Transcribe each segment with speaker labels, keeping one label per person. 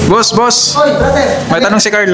Speaker 1: Boss.
Speaker 2: Oy, brother.
Speaker 1: May tanong si Carl.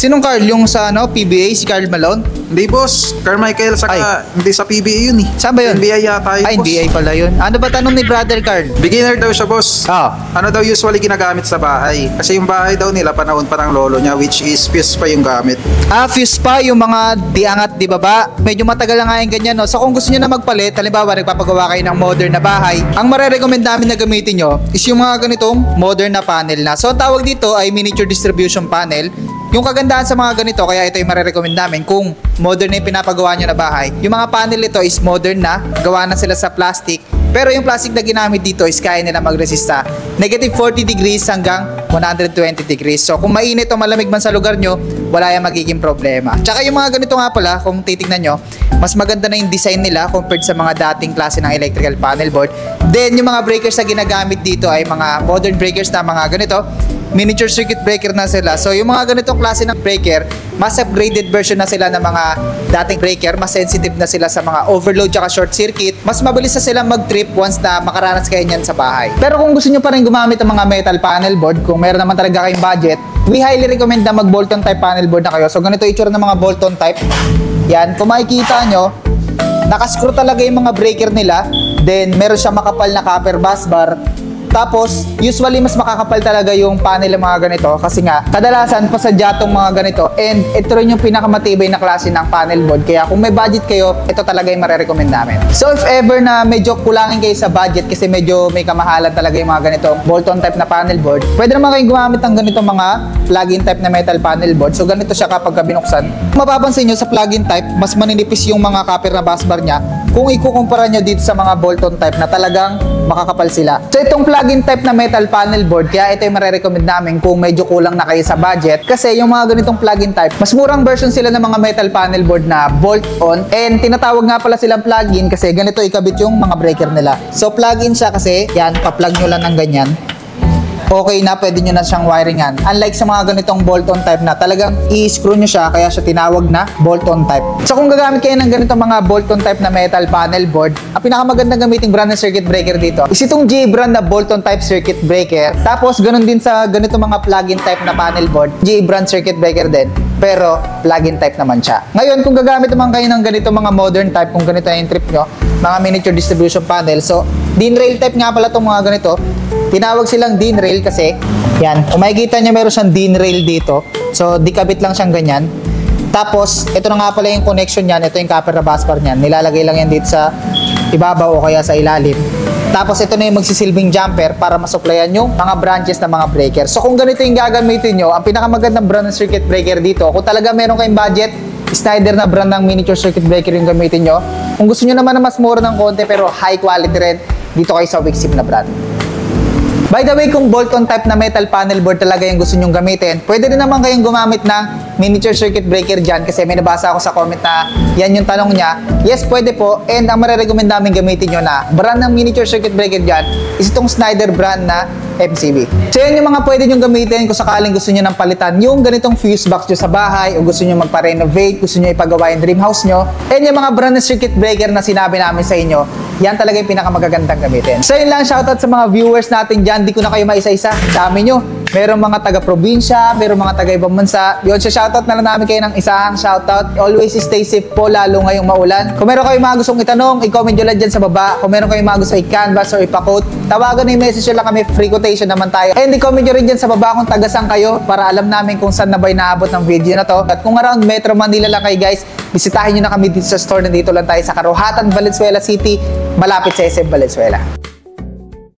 Speaker 2: Sinong Carl? Yung sa PBA, si Carl Malone?
Speaker 1: Hindi, boss. Carmichael, saka hindi sa PBA yun eh.
Speaker 2: Saan ba yun?
Speaker 1: NBI yata yun,
Speaker 2: Ay,
Speaker 1: boss.
Speaker 2: NBA pala yun. Ano ba tanong ni brother Carl?
Speaker 1: Beginner daw siya, boss. Ano daw usually ginagamit sa bahay? Kasi yung bahay daw nila, panahon pa ng lolo niya, which is fuse pa yung gamit.
Speaker 2: Fuse pa yung mga diangat, di ba ba? Medyo matagal na nga yung ganyan, no? So kung gusto nyo na magpalit, halimbawa nagpapagawa kayo ng modern na bahay, ang marerecommend namin na gamitin nyo is yung mga ganitong modern na panel na. So ang tawag dito ay miniature distribution panel. Yung kagandahan sa mga ganito, kaya ito yung marerecommend namin kung modern na yung pinapagawa nyo na bahay. Yung mga panel nito is modern na, gawa na sila sa plastic. Pero yung plastic na ginamit dito is kaya nila magresista negative 40 degrees hanggang 120 degrees. So kung mainit o malamig man sa lugar nyo, wala yung magiging problema. Tsaka yung mga ganito nga pala, kung titignan nyo, mas maganda na yung design nila compared sa mga dating klase ng electrical panel board. Then yung mga breakers na ginagamit dito ay mga modern breakers na mga ganito, miniature circuit breaker na sila. So yung mga ganitong klase ng breaker, mas upgraded version na sila ng mga dating breaker, mas sensitive na sila sa mga overload at short circuit, mas mabilis na silang mag-trip once na makaranas kayo niyan sa bahay. Pero kung gusto nyo pa rin gumamit ng mga metal panel board, kung meron naman talaga kayong budget, we highly recommend na mag-Bolton type panel board na kayo. So ganito yung itsura ng mga Bolton type. Yan, kung makikita nyo, nakascrew talaga yung mga breaker nila. Then meron siya makapal na copper bus bar. Tapos, usually mas makakapal talaga yung panel ng mga ganito kasi nga, kadalasan pasadya tong mga ganito and ito rin yung pinakamatibay na klase ng panel board. Kaya kung may budget kayo, ito talaga yung marerecommend namin. So, if ever na medyo kulangin kayo sa budget kasi medyo may kamahalan talaga yung mga ganitong Bolton type na panel board, pwede naman kayong gumamit ng ganitong mga plug-in type na metal panel board. So, ganito siya kapag binuksan. Mapapansin nyo sa plug-in type, mas maninipis yung mga copper na bus bar niya kung ikukumpara nyo dito sa mga Bolton type na talagang makakapal sila. So, itong plug-in type na metal panel board, kaya ito yung marerecommend namin kung medyo kulang na kayo sa budget. Kasi yung mga ganitong plug-in type, mas murang version sila ng mga metal panel board na bolt-on. And tinatawag nga pala silang plug-in kasi ganito ikabit yung mga breaker nila. So, plug-in siya kasi, yan, pa-plug nyo lang ng ganyan. Okay na, pwede nyo na siyang wiringan. Unlike sa mga ganitong bolt-on type na talagang i-screw nyo siya, kaya siya tinawag na bolt-on type. So kung gagamit kayo ng ganitong mga bolt-on type na metal panel board, ang pinakamagandang gamiting brand ng circuit breaker dito is itong J brand na bolt-on type circuit breaker. Tapos ganun din sa ganitong mga plug-in type na panel board, J brand circuit breaker din. Pero plug-in type naman siya. Ngayon, kung gagamit naman kayo ng ganito mga modern type, kung ganito yung trip nyo, mga miniature distribution panel, so DIN rail type nga pala itong mga ganito. Tinawag silang DIN rail kasi, yan, kung makikita nyo meron siyang DIN rail dito. So, dikabit lang siyang ganyan. Tapos, ito na nga pala yung connection niyan. Ito yung copper na bus bar niyan. Nilalagay lang yan dito sa ibabaw o kaya sa ilalim. Tapos, ito na yung magsisilbing jumper para masuklayan yung mga branches na mga breaker. So, kung ganito yung gagamitin nyo, ang pinakamagandang brand ng circuit breaker dito, kung talaga meron kayong budget, Schneider na brand ng miniature circuit breaker yung gamitin nyo. Kung gusto nyo naman na mas mura ng konti pero high quality rin, dito kayo sa Wixim na brand. By the way, kung bolt-on type na metal panel board talaga yung gusto nyong gamitin, pwede rin naman kayong gumamit ng miniature circuit breaker dyan kasi may nabasa ako sa comment na yan yung tanong niya. Yes, pwede po. And ang marerecommend namin gamitin nyo na brand ng miniature circuit breaker dyan is itong Schneider brand na MCB. So yan yung mga pwede nyong gamitin kung sakaling gusto nyo ng palitan yung ganitong fuse box nyo sa bahay o gusto nyo magpa-renovate, gusto nyo ipagawa yung dream house nyo. And yung mga brand ng circuit breaker na sinabi namin sa inyo, yan talaga yung pinakamagagandang gamitin. So yun lang, shoutout sa mga viewers natin dyan. Di ko na kayo maisa-isa. Dami nyo. Merong mga taga-probinsya, merong mga taga-ibang bansa. Yun, shoutout na lang namin kayo ng isang shoutout. Always stay safe po, lalo ngayong maulan. Kung meron kayong mga gustong itanong, i-comment nyo lang dyan sa baba. Kung meron kayong mga gustong i-canvas or ipa-quote, tawagan na yung message nyo lang kami. Free quotation naman tayo. And i-comment nyo rin dyan sa baba kung taga-saan kayo para alam namin kung saan na ba inaabot ng video na to. At kung around Metro Manila lang kayo guys, bisitahin nyo na kami dito sa store. Nandito lang tayo sa Karuhatan, Valenzuela City, malapit sa SM Valenzuela.